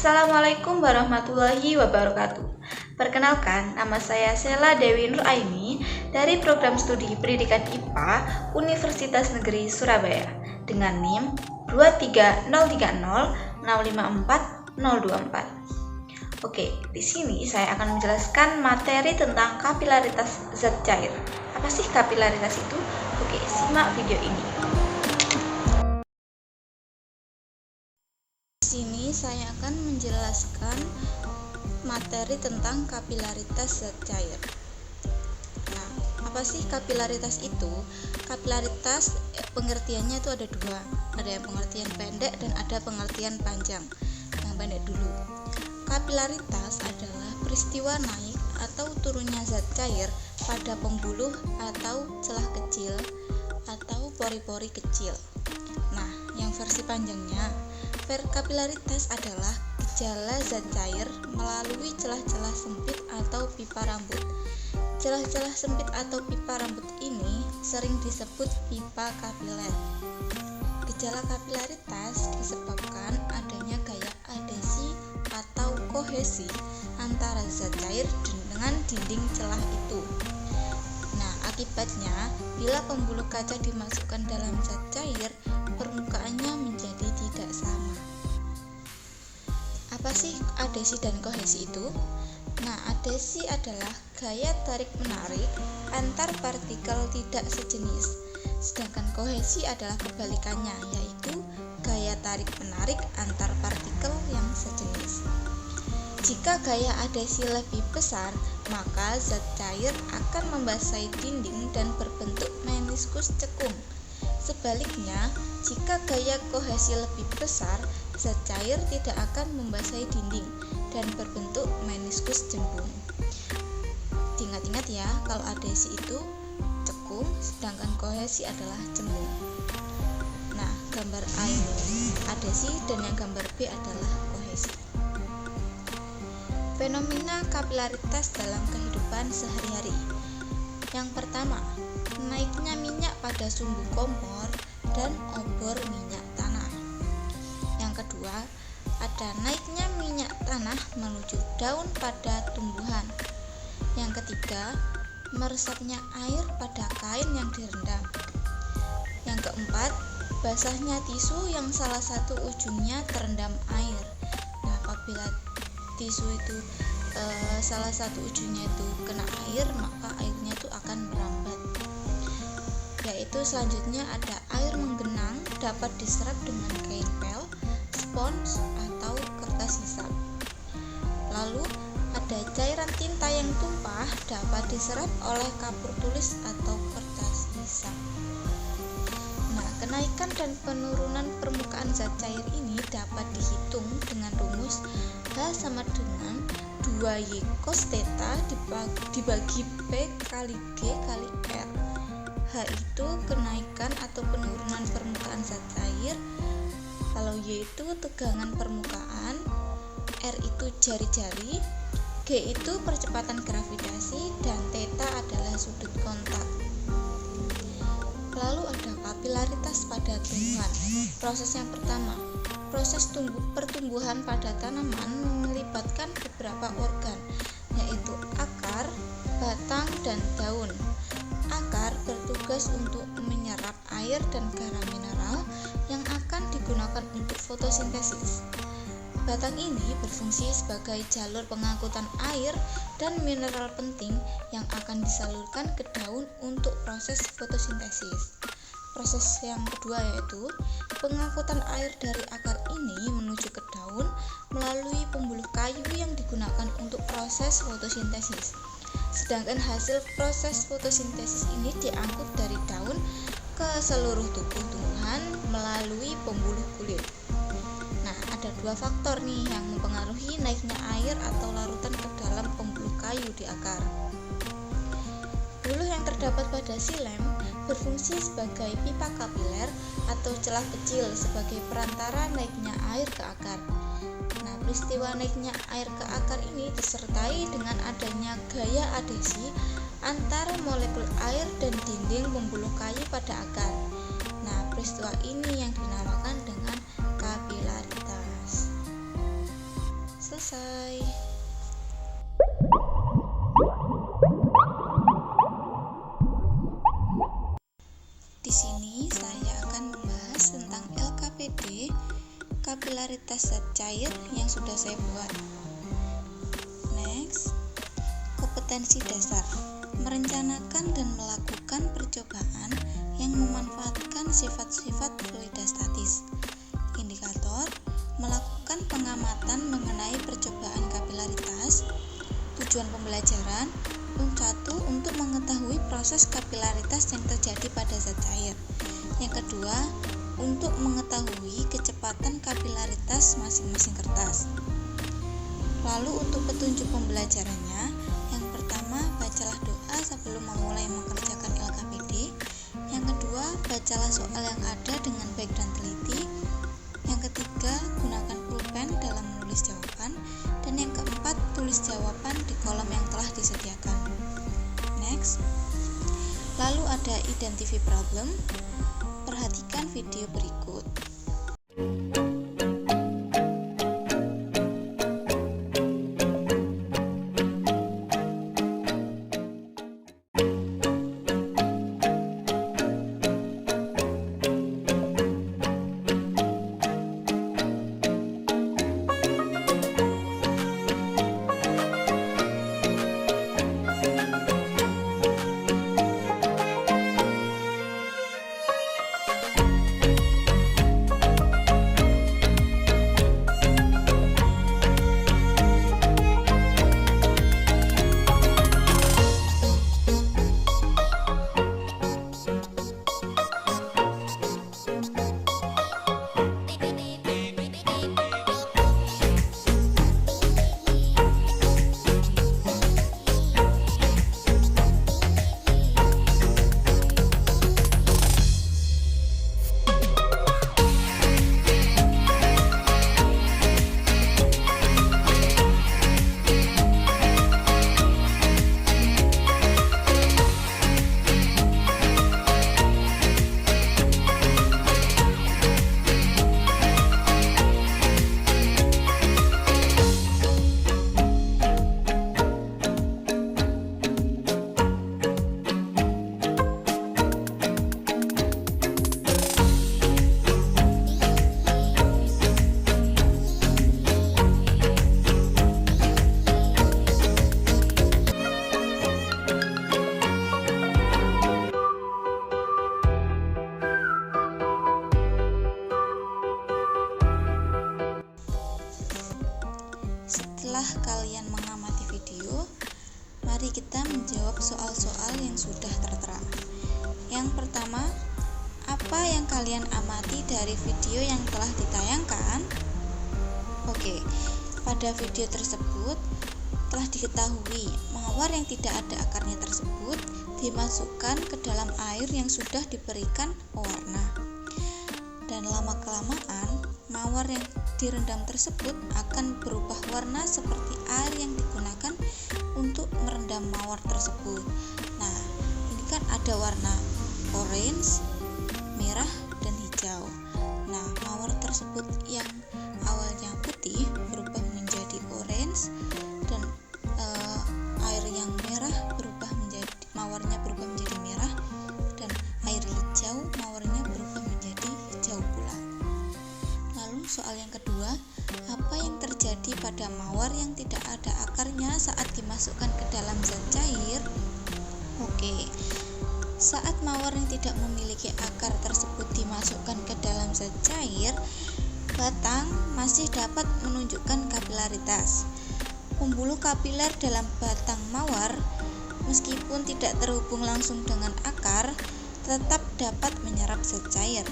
Assalamualaikum warahmatullahi wabarakatuh. Perkenalkan, nama saya Sela Dewi Nuraini dari Program Studi Pendidikan IPA Universitas Negeri Surabaya dengan NIM 23030654024. Oke, di sini saya akan menjelaskan materi tentang kapilaritas zat cair. Apa sih kapilaritas itu? Oke, simak video ini. Di sini saya akan menjelaskan materi tentang kapilaritas zat cair. Nah, apa sih kapilaritas itu? Kapilaritas pengertiannya itu ada dua. Ada yang pengertian pendek dan ada pengertian panjang. Yang pendek dulu. Kapilaritas adalah peristiwa naik atau turunnya zat cair pada pembuluh atau celah kecil atau pori-pori kecil. Nah, yang versi panjangnya, kapilaritas adalah gejala zat cair melalui celah-celah sempit atau pipa rambut. Celah-celah sempit atau pipa rambut ini sering disebut pipa kapiler. Gejala kapilaritas disebabkan adanya gaya adhesi atau kohesi antara zat cair dengan dinding celah itu. Nah, akibatnya bila pembuluh kaca dimasukkan dalam zat cair, permukaannya menjadi tidak sama. Apa sih adhesi dan kohesi itu? Nah, adhesi adalah gaya tarik-menarik antar partikel tidak sejenis, sedangkan kohesi adalah kebalikannya, yaitu gaya tarik-menarik antar partikel yang sejenis. Jika gaya adhesi lebih besar, maka zat cair akan membasahi dinding dan berbentuk meniskus cekung. Sebaliknya, jika gaya kohesi lebih besar, zat cair tidak akan membasahi dinding dan berbentuk meniskus jembung. Ingat-ingat ya, kalau adhesi itu cekung, sedangkan kohesi adalah jembung. Nah, gambar A ini adhesi dan yang gambar B adalah kohesi. Fenomena kapilaritas dalam kehidupan sehari-hari. Yang pertama, naiknya minyak pada sumbu kompor dan obor minyak tanah. Yang kedua, ada naiknya minyak tanah menuju daun pada tumbuhan. Yang ketiga, meresapnya air pada kain yang direndam. Yang keempat, basahnya tisu yang salah satu ujungnya terendam air. Nah, apabila tisu itu salah satu ujungnya itu kena air, maka airnya itu akan merambat. Yaitu selanjutnya ada air menggenang dapat diserap dengan kain pel, spons atau kertas hisap. Lalu ada cairan tinta yang tumpah dapat diserap oleh kapur tulis atau kertas hisap. Nah, kenaikan dan penurunan permukaan zat cair ini dapat dihitung dengan rumus H sama dengan 2Y cos theta dibagi P kali G kali R. H itu kenaikan atau penurunan permukaan zat cair, kalau Y itu tegangan permukaan, R itu jari-jari, G itu percepatan gravitasi, dan theta adalah sudut kontak. Lalu ada kapilaritas pada tumbuhan. Proses yang pertama, proses pertumbuhan pada tanaman melibatkan beberapa organ, yaitu akar, batang, dan daun. Akar bertugas untuk menyerap air dan garam mineral yang akan digunakan untuk fotosintesis. Batang ini berfungsi sebagai jalur pengangkutan air dan mineral penting yang akan disalurkan ke daun untuk proses fotosintesis. Proses yang kedua yaitu pengangkutan air dari akar ini menuju ke daun melalui pembuluh kayu yang digunakan untuk proses fotosintesis. Sedangkan hasil proses fotosintesis ini diangkut dari daun ke seluruh tubuh tumbuhan melalui pembuluh kulit. Nah, ada dua faktor nih yang mempengaruhi naiknya air atau larutan ke dalam pembuluh kayu di akar. Buluh yang terdapat pada xilem berfungsi sebagai pipa kapiler atau celah kecil sebagai perantara naiknya air ke akar. Nah, peristiwa naiknya air ke akar ini disertai dengan adanya gaya adhesi antara molekul air dan dinding pembuluh kayu pada akar. Nah, peristiwa ini yang dinamakan dengan kapilaritas. selesai. Di sini saya akan membahas tentang LKPD, kapilaritas zat cair yang sudah saya buat. Next, kompetensi dasar, merencanakan dan melakukan percobaan yang memanfaatkan sifat-sifat fluidostatis. Indikator, melakukan pengamatan mengenai percobaan kapilaritas. Tujuan pembelajaran, 1. Untuk mengetahui proses kapilaritas yang terjadi pada zat cair. Yang kedua, untuk mengetahui kecepatan kapilaritas masing-masing kertas. Lalu untuk petunjuk pembelajarannya, yang pertama, bacalah doa sebelum memulai mengerjakan LKPD. Yang kedua, bacalah soal yang ada dengan baik dan teliti. Yang ketiga, gunakan pulpen dalam menulis jawaban. Dan yang keempat, tulis jawaban di kolom yang telah disediakan. Next. Lalu ada identify problem. Perhatikan video berikut. Setelah kalian mengamati video, mari kita menjawab soal-soal yang sudah tertera. Yang pertama, apa yang kalian amati dari video yang telah ditayangkan? Oke, pada video tersebut telah diketahui mawar yang tidak ada akarnya tersebut dimasukkan ke dalam air yang sudah diberikan pewarna. Dan lama-kelamaan, mawar yang direndam tersebut akan berubah warna seperti air yang digunakan untuk merendam mawar tersebut. Nah, ini kan ada warna orange, merah, dan hijau. Nah, mawar tersebut yang awalnya putih berubah menjadi orange, dan air yang merah mawarnya berubah menjadi merah, dan air hijau mawarnya berubah menjadi hijau pula. Lalu soal yang kedua, apa yang terjadi pada mawar yang tidak ada akarnya saat dimasukkan ke dalam zat cair? Oke, saat mawar yang tidak memiliki akar tersebut dimasukkan ke dalam zat cair, batang masih dapat menunjukkan kapilaritas. Pembuluh kapiler dalam batang mawar, meskipun tidak terhubung langsung dengan akar, tetap dapat menyerap zat cair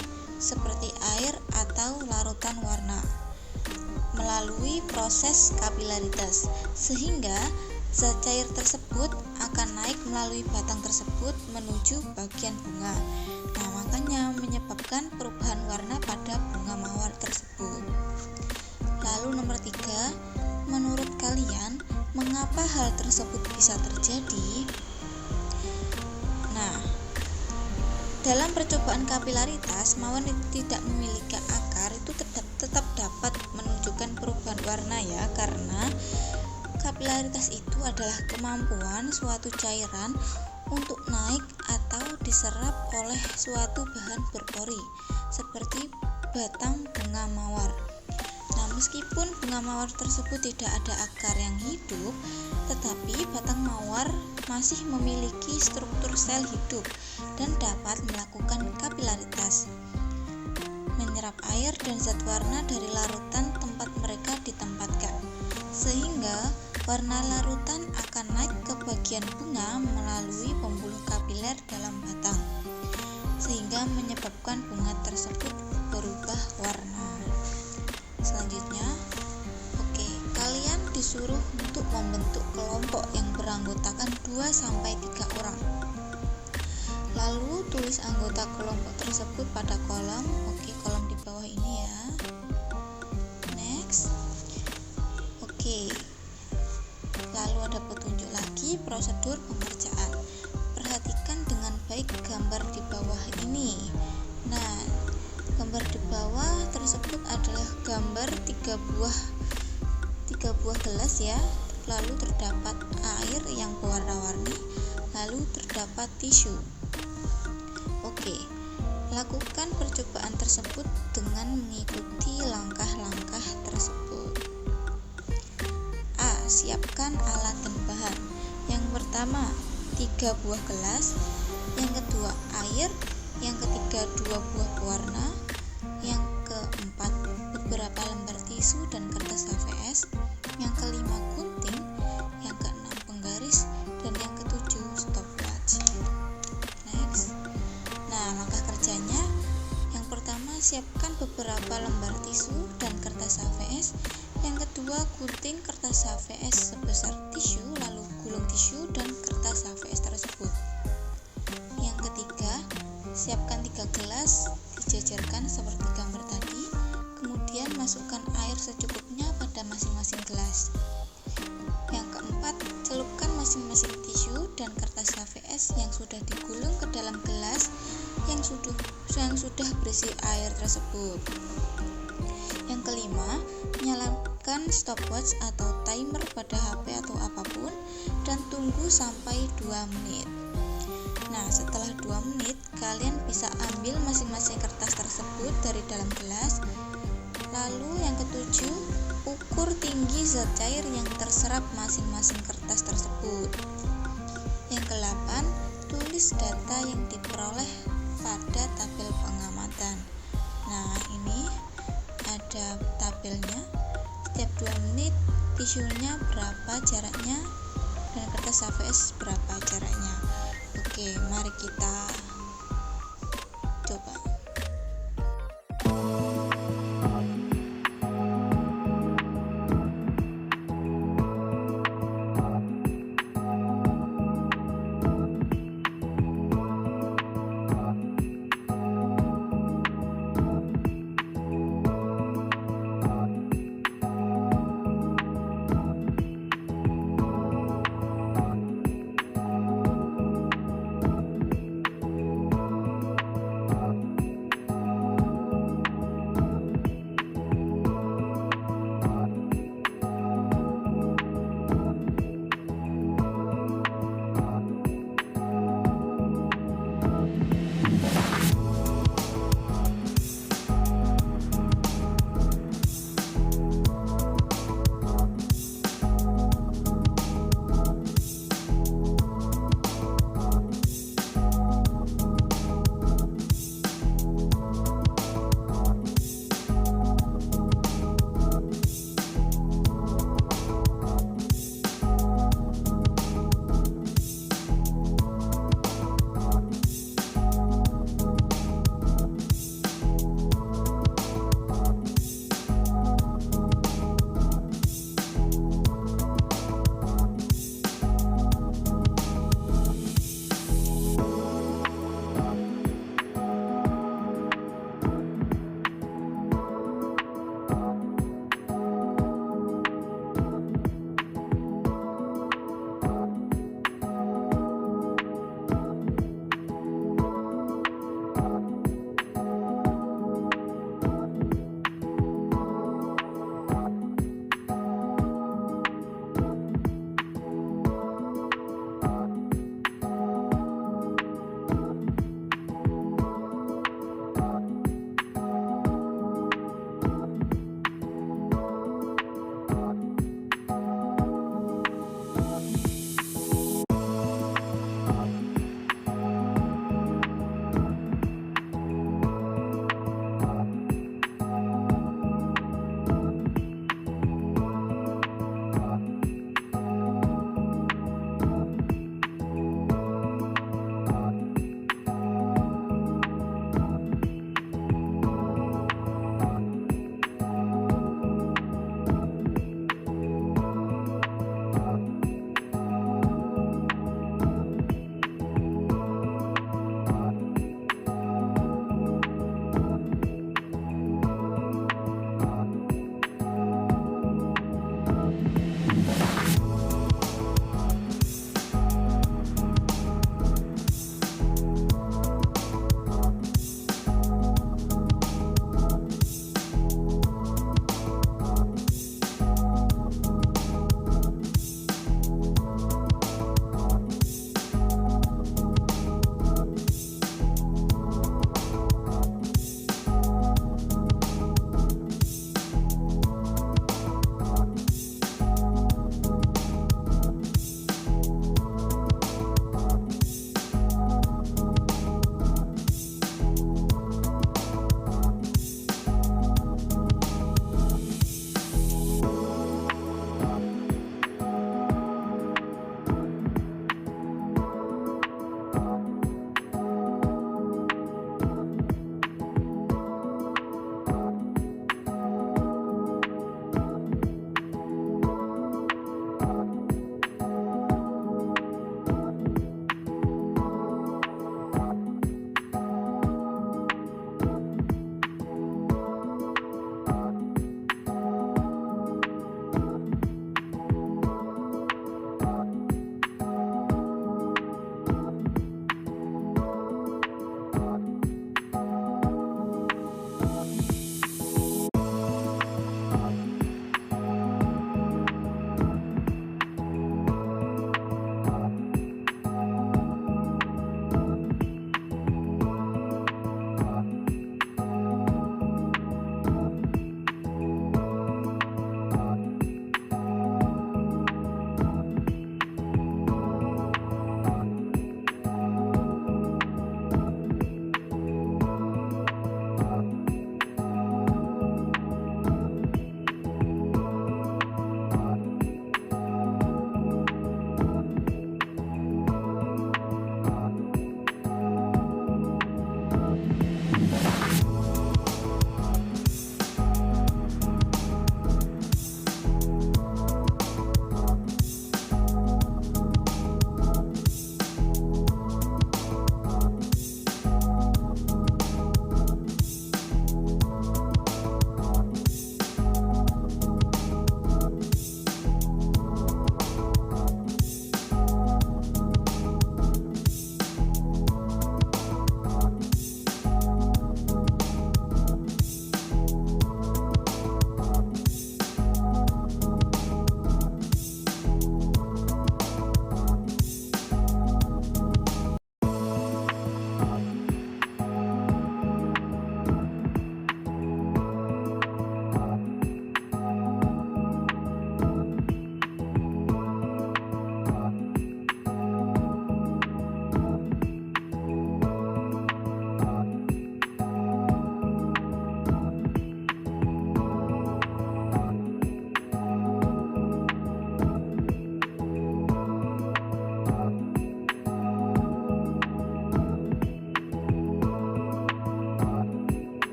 seperti air atau larutan warna melalui proses kapilaritas, sehingga zat cair tersebut akan naik melalui batang tersebut menuju bagian bunga. Nah, makanya menyebabkan perubahan warna pada bunga mawar tersebut. Lalu nomor 3, menurut kalian mengapa hal tersebut bisa terjadi? Nah, dalam percobaan kapilaritas, mawar yang tidak memiliki akar itu tetap dapat menunjukkan perubahan bukan warna ya, karena kapilaritas itu adalah kemampuan suatu cairan untuk naik atau diserap oleh suatu bahan berpori seperti batang bunga mawar. Nah, meskipun bunga mawar tersebut tidak ada akar yang hidup, tetapi batang mawar masih memiliki struktur sel hidup dan dapat melakukan kapilaritas, menyerap air dan zat warna dari larutan tempat mereka ditempatkan, sehingga warna larutan akan naik ke bagian bunga melalui pembuluh kapiler dalam batang, sehingga menyebabkan bunga tersebut berubah warna. Selanjutnya, kalian disuruh untuk membentuk kelompok yang beranggotakan 2-3 orang. Lalu tulis anggota kelompok tersebut pada kolom, kolom di bawah ini ya. Next. Lalu ada petunjuk lagi prosedur pengerjaan. Perhatikan dengan baik gambar di bawah ini. Nah, gambar di bawah tersebut adalah gambar tiga buah gelas ya. Lalu terdapat air yang berwarna-warni, lalu terdapat tisu. Lakukan percobaan tersebut dengan mengikuti langkah-langkah tersebut. A. Siapkan alat dan bahan. Yang pertama, 3 buah gelas. Yang kedua, air. Yang ketiga, 2 buah pewarna. Yang keempat, beberapa lembar tisu dan kertas HVS. Yang kelima, gunting. Yang keenam, penggaris. Dan yang ketujuh, stopwatch. Next. Nah, langkah kerjanya. Yang pertama, siapkan beberapa lembar tisu dan kertas HVS. Yang kedua, gunting kertas HVS sebesar tisu, lalu gulung tisu dan kertas HVS tersebut. Yang ketiga, siapkan 3 gelas, dijajarkan seperti gambar tadi. Kemudian masukkan air secukupnya pada masing-masing gelas. Yang keempat, celupkan masing-masing tisu dan kertas HVS yang sudah digulung ke dalam gelas yang sudah berisi air tersebut. Yang kelima, nyalakan stopwatch atau timer pada HP atau apapun dan tunggu sampai 2 menit. Nah, setelah 2 menit, kalian bisa ambil masing-masing kertas tersebut dari dalam gelas. Lalu yang ketujuh, ukur tinggi zat cair yang terserap masing-masing kertas tersebut. Yang ke-8, tulis data yang diperoleh pada tabel pengamatan. Nah, ini ada tabelnya. Setiap 2 menit tisunya berapa jaraknya dan kertas HVS berapa jaraknya. Mari kita coba.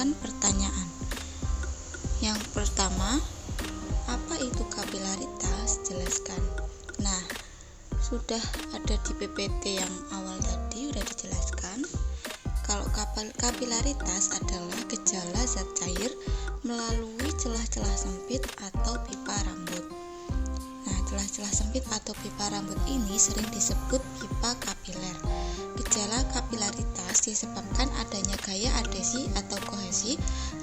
mengajukan pertanyaan. Yang pertama, apa itu kapilaritas? Jelaskan. Nah, sudah ada di PPT yang awal tadi sudah dijelaskan. Kalau kapilaritas adalah gejala zat cair melalui celah-celah sempit atau pipa rambut. Nah, celah-celah sempit atau pipa rambut ini sering disebut pipa kapiler. Gejala kapilaritas disebabkan adanya gaya adhesi atau kohesi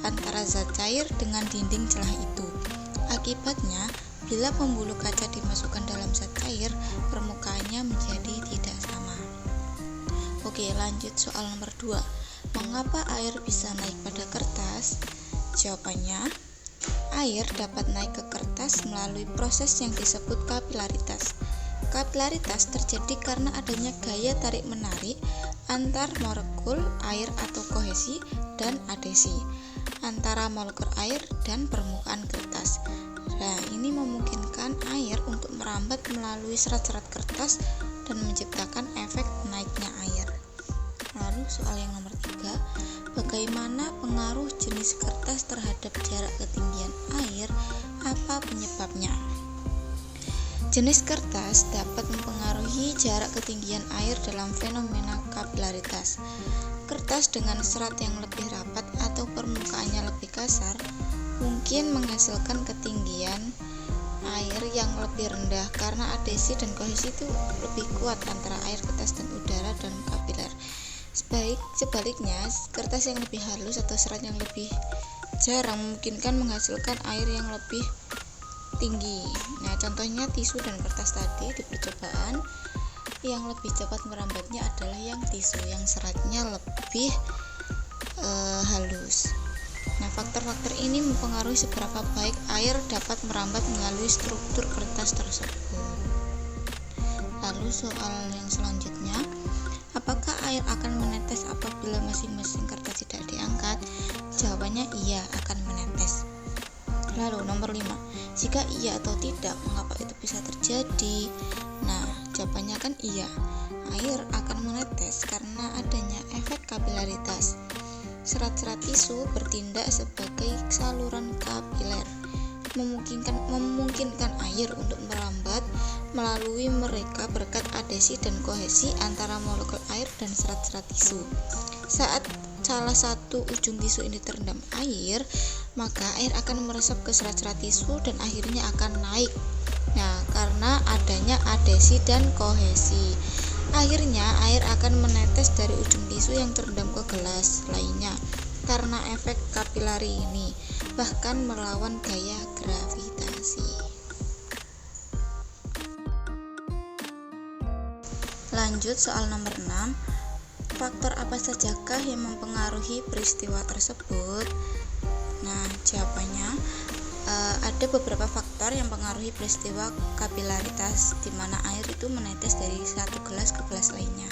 antara zat cair dengan dinding celah itu. Akibatnya, bila pembuluh kaca dimasukkan dalam zat cair, permukaannya menjadi tidak sama. Oke, lanjut soal nomor 2. Mengapa air bisa naik pada kertas? Jawabannya, air dapat naik ke kertas melalui proses yang disebut kapilaritas. Kapilaritas terjadi karena adanya gaya tarik-menarik antar molekul air atau kohesi dan adhesi antara molekul air dan permukaan kertas. Nah, ini memungkinkan air untuk merambat melalui serat-serat kertas dan menciptakan efek naiknya air. Lalu soal yang nomor 3, bagaimana pengaruh jenis kertas terhadap jarak ketinggian air? Apa penyebabnya? Jenis kertas dapat mempengaruhi jarak ketinggian air dalam fenomena kapilaritas. Kertas dengan serat yang lebih rapat atau permukaannya lebih kasar mungkin menghasilkan ketinggian air yang lebih rendah karena adhesi dan kohesi itu lebih kuat antara air kertas dan udara dalam kapiler. Sebaliknya, kertas yang lebih halus atau serat yang lebih jarang memungkinkan menghasilkan air yang lebih tinggi. Nah, contohnya tisu dan kertas tadi di percobaan, yang lebih cepat merambatnya adalah yang tisu yang seratnya lebih halus. Nah, faktor-faktor ini mempengaruhi seberapa baik air dapat merambat melalui struktur kertas tersebut. Lalu soal yang selanjutnya, apakah air akan menetes apabila masing-masing kertas tidak diangkat? Jawabannya iya, akan menetes. Lalu nomor 5, jika iya atau tidak, mengapa itu bisa terjadi? Nah, jawabannya kan iya, air akan menetes karena adanya efek kapilaritas. Serat-serat tisu bertindak sebagai saluran kapiler, memungkinkan air untuk merambat melalui mereka berkat adhesi dan kohesi antara molekul air dan serat-serat tisu. Saat salah satu ujung tisu ini terendam air, maka air akan meresap ke serat-serat tisu dan akhirnya akan naik. Nah, karena adanya adhesi dan kohesi, akhirnya air akan menetes dari ujung tisu yang terendam ke gelas lainnya karena efek kapilari ini, bahkan melawan gaya gravitasi. Lanjut soal nomor 6. Faktor apa sajakah yang mempengaruhi peristiwa tersebut? Nah, jawabannya ada beberapa faktor yang mempengaruhi peristiwa kapilaritas di mana air itu menetes dari satu gelas ke gelas lainnya.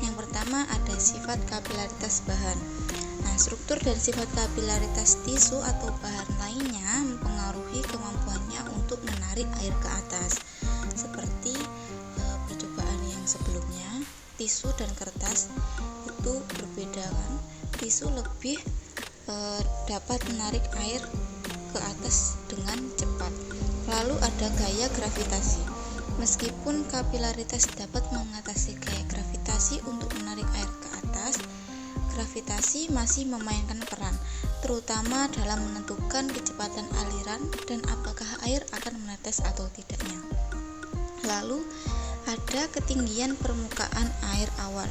Yang pertama ada sifat kapilaritas bahan. Nah, struktur dan sifat kapilaritas tisu atau bahan lainnya mempengaruhi kemampuannya untuk menarik air ke atas. Seperti percobaan yang sebelumnya, tisu dan kertas itu berbeda kan. Tisu lebih dapat menarik air ke atas dengan cepat. Lalu ada gaya gravitasi. Meskipun kapilaritas dapat mengatasi gaya gravitasi untuk menarik air ke atas, gravitasi masih memainkan peran, terutama dalam menentukan kecepatan aliran dan apakah air akan menetes atau tidaknya. Lalu ada ketinggian permukaan air awal.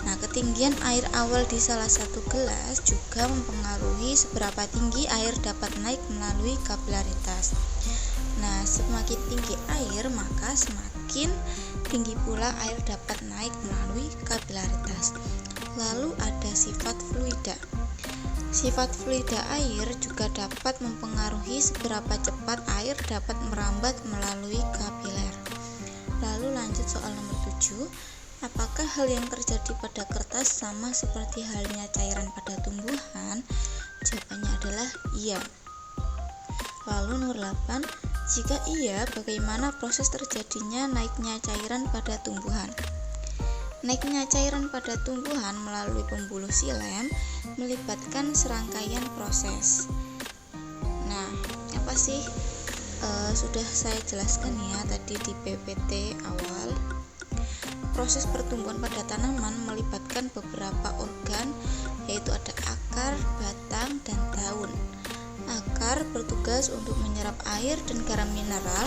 Nah, ketinggian air awal di salah satu gelas juga mempengaruhi seberapa tinggi air dapat naik melalui kapilaritas. Nah, semakin tinggi air, maka semakin tinggi pula air dapat naik melalui kapilaritas. Lalu ada sifat fluida. Sifat fluida air juga dapat mempengaruhi seberapa cepat air dapat merambat melalui kapiler. Lalu lanjut soal nomor 7. Apakah hal yang terjadi pada kertas sama seperti halnya cairan pada tumbuhan? Jawabannya adalah iya. Lalu nomor 8. Jika iya, bagaimana proses terjadinya naiknya cairan pada tumbuhan? Naiknya cairan pada tumbuhan melalui pembuluh silem melibatkan serangkaian proses. Nah, apa sih? Sudah saya jelaskan ya tadi di PPT awal. Proses pertumbuhan pada tanaman melibatkan beberapa organ, yaitu ada akar, batang, dan daun. Akar bertugas untuk menyerap air dan garam mineral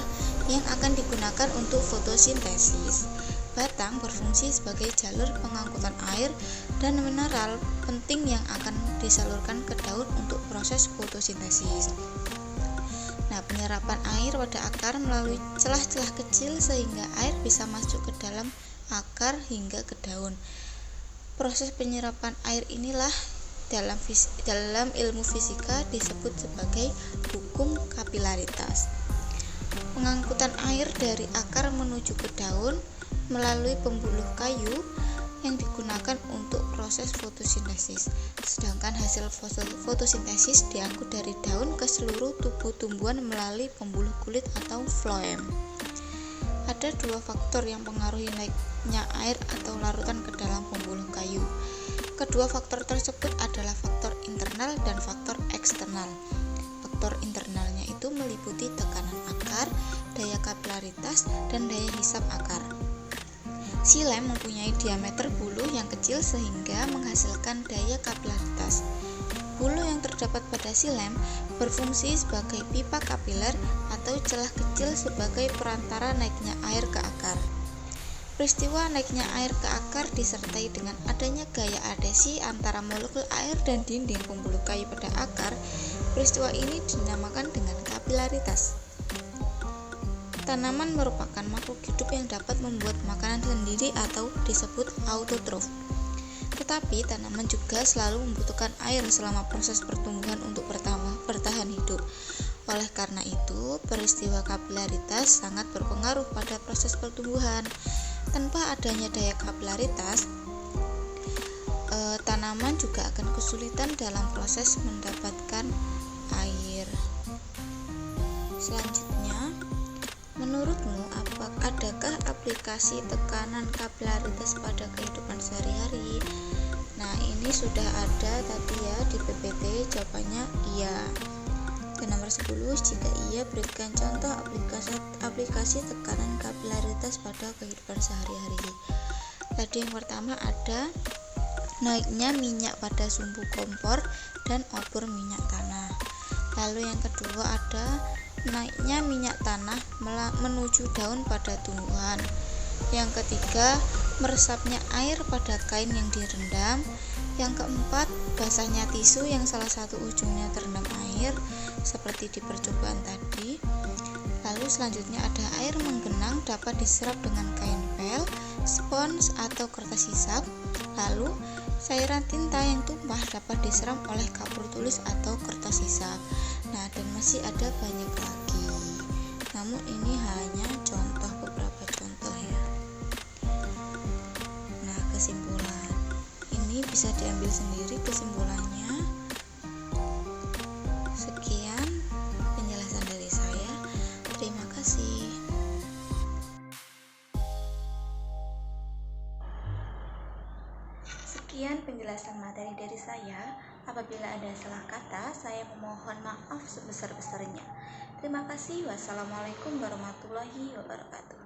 yang akan digunakan untuk fotosintesis. Batang berfungsi sebagai jalur pengangkutan air dan mineral penting yang akan disalurkan ke daun untuk proses fotosintesis. Nah, penyerapan air pada akar melalui celah-celah kecil sehingga air bisa masuk ke dalam akar hingga ke daun. Proses penyerapan air inilah dalam ilmu fisika disebut sebagai hukum kapilaritas. Pengangkutan air dari akar menuju ke daun melalui pembuluh kayu yang digunakan untuk proses fotosintesis, sedangkan hasil fotosintesis diangkut dari daun ke seluruh tubuh tumbuhan melalui pembuluh kulit atau floem. Ada dua faktor yang mempengaruhi naiknya air atau larutan ke dalam pembuluh kayu. Kedua faktor tersebut adalah faktor internal dan faktor eksternal. Faktor internalnya itu meliputi tekanan akar, daya kapilaritas, dan daya hisap akar. Xilem mempunyai diameter buluh yang kecil sehingga menghasilkan daya kapilaritas. Buluh yang terdapat pada xilem berfungsi sebagai pipa kapiler atau celah kecil sebagai perantara naiknya air ke akar. Peristiwa naiknya air ke akar disertai dengan adanya gaya adhesi antara molekul air dan dinding pembuluh kayu pada akar. Peristiwa ini dinamakan dengan kapilaritas. Tanaman merupakan makhluk hidup yang dapat membuat makanan sendiri atau disebut autotrof. Tetapi tanaman juga selalu membutuhkan air selama proses pertumbuhan untuk bertahan hidup. Oleh karena itu, peristiwa kapilaritas sangat berpengaruh pada proses pertumbuhan. Tanpa adanya daya kapilaritas, tanaman juga akan kesulitan dalam proses mendapatkan air. Selanjutnya, menurutmu adakah aplikasi tekanan kapilaritas pada kehidupan sehari-hari? Nah, ini sudah ada tadi ya di PPT, jawabannya iya. Ke nomor 10, jika iya berikan contoh aplikasi tekanan kapilaritas pada kehidupan sehari-hari. Tadi yang pertama ada naiknya minyak pada sumbu kompor dan obor minyak tanah. Lalu yang kedua ada naiknya minyak tanah menuju daun pada tumbuhan. Yang ketiga, meresapnya air pada kain yang direndam. Yang keempat, basahnya tisu yang salah satu ujungnya terendam air seperti di percobaan tadi. Lalu selanjutnya ada air menggenang dapat diserap dengan kain pel, spons atau kertas hisap. Lalu cairan tinta yang tumpah dapat disiram oleh kapur tulis atau kertas hisap. Nah, dan masih ada banyak lagi. Namun ini hanya beberapa contoh ya. Nah, kesimpulan. Ini bisa diambil sendiri kesimpulannya. Sekian penjelasan dari saya. Terima kasih. Sekian penjelasan materi dari saya. Apabila ada salah kata, saya memohon maaf sebesar-besarnya. Terima kasih. Wassalamualaikum warahmatullahi wabarakatuh.